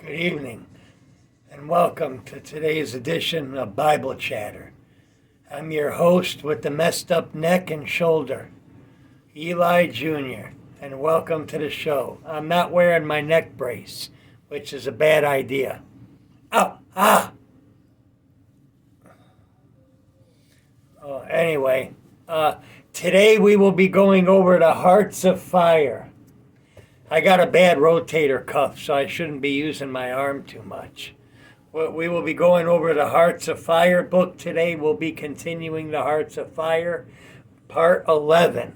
Good evening, and welcome to today's edition of Bible Chatter. I'm your host with the messed up neck and shoulder, Eli Jr., and welcome to the show. I'm not wearing my neck brace, which is a bad idea. Oh, ah! Anyway, today we will be going over the Hearts of Fire. I got a bad rotator cuff, so I shouldn't be using my arm too much. We will be going over the Hearts of Fire book today. We'll be continuing the Hearts of Fire, part 11.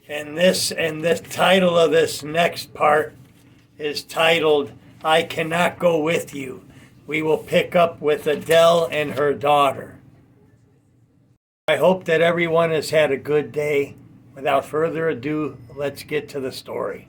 And the title of this next part is titled, I Cannot Go With You. We will pick up with Adele and her daughter. I hope that everyone has had a good day. Without further ado, let's get to the story.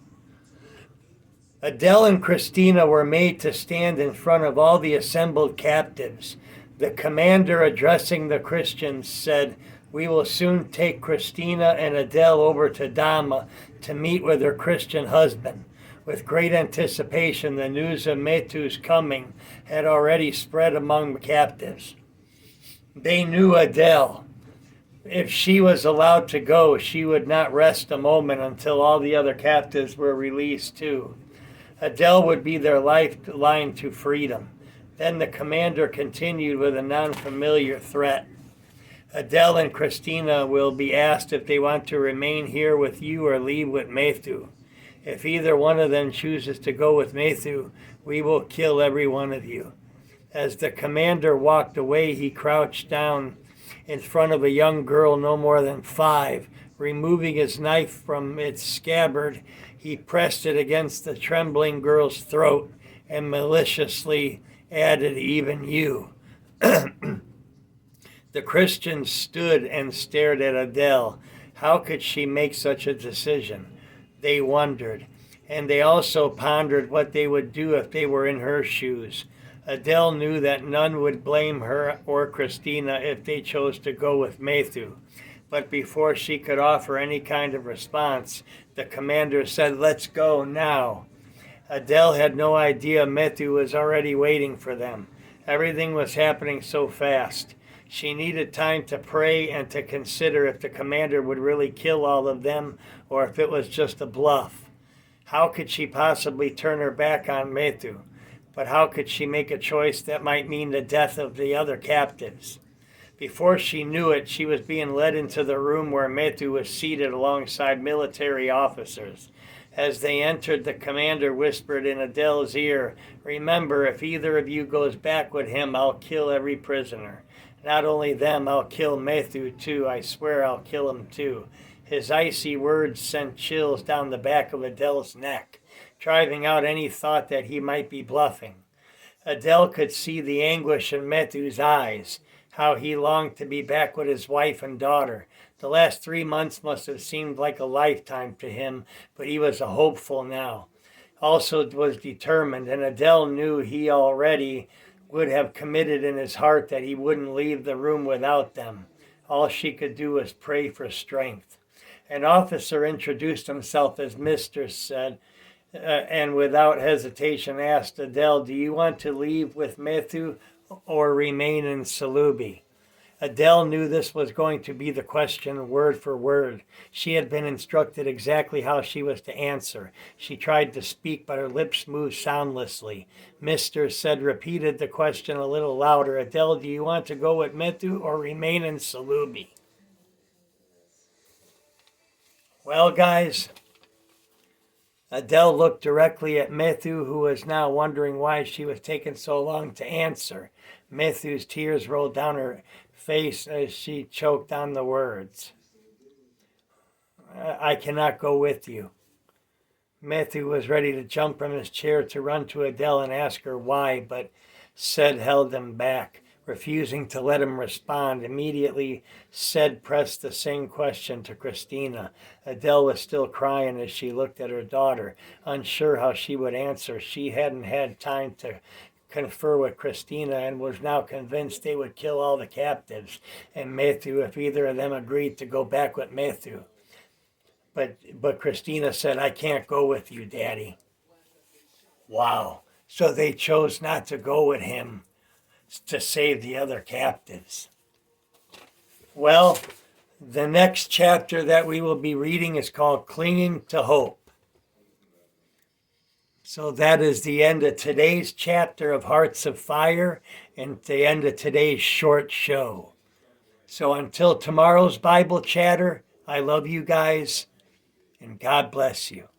Adele and Christina were made to stand in front of all the assembled captives. The commander, addressing the Christians, said, "We will soon take Christina and Adele over to Dama to meet with her Christian husband." With great anticipation, the news of Metu's coming had already spread among the captives. They knew Adele. If she was allowed to go, she would not rest a moment until all the other captives were released too. Adele would be their lifeline to freedom. Then the commander continued with a non-familiar threat. Adele and Christina will be asked if they want to remain here with you or leave with Metu. If either one of them chooses to go with Metu, we will kill every one of you. As the commander walked away, he crouched down in front of a young girl no more than 5. Removing his knife from its scabbard, he pressed it against the trembling girl's throat and maliciously added, "Even you." The Christians stood and stared at Adele. How could she make such a decision? They wondered, and they also pondered what they would do if they were in her shoes. Adele knew that none would blame her or Christina if they chose to go with Metu. But before she could offer any kind of response, the commander said, "Let's go now." Adele had no idea Metu was already waiting for them. Everything was happening so fast. She needed time to pray and to consider if the commander would really kill all of them or if it was just a bluff. How could she possibly turn her back on Metu? But how could she make a choice that might mean the death of the other captives? Before she knew it, she was being led into the room where Metu was seated alongside military officers. As they entered, the commander whispered in Adele's ear, "Remember, if either of you goes back with him, I'll kill every prisoner. Not only them, I'll kill Metu too. I swear I'll kill him too." His icy words sent chills down the back of Adele's neck, driving out any thought that he might be bluffing. Adele could see the anguish in Metu's eyes, how he longed to be back with his wife and daughter. The last 3 months must have seemed like a lifetime to him, but he was hopeful now. Also was determined, and Adele knew he already would have committed in his heart that he wouldn't leave the room without them. All she could do was pray for strength. An officer introduced himself as Mr. said, and without hesitation asked Adele, "Do you want to leave with Metu or remain in Salubi?" Adele knew this was going to be the question word for word. She had been instructed exactly how she was to answer. She tried to speak, but her lips moved soundlessly. Mr. said, repeated the question a little louder. "Adele, do you want to go with Metu or remain in Salubi?" Well, guys, Adele looked directly at Metu, who was now wondering why she was taking so long to answer. Metu's tears rolled down her face as she choked on the words. "I cannot go with you." Metu was ready to jump from his chair to run to Adele and ask her why, but Said held him back. Refusing to let him respond, immediately Said pressed the same question to Christina. Adele was still crying as she looked at her daughter, unsure how she would answer. She hadn't had time to confer with Christina and was now convinced they would kill all the captives and Metu if either of them agreed to go back with Metu. But Christina said, "I can't go with you, Daddy." Wow. So they chose not to go with him to save the other captives. Well, the next chapter that we will be reading is called Clinging to Hope. So that is the end of today's chapter of Hearts of Fire and the end of today's short show. So until tomorrow's Bible chatter, I love you guys and God bless you.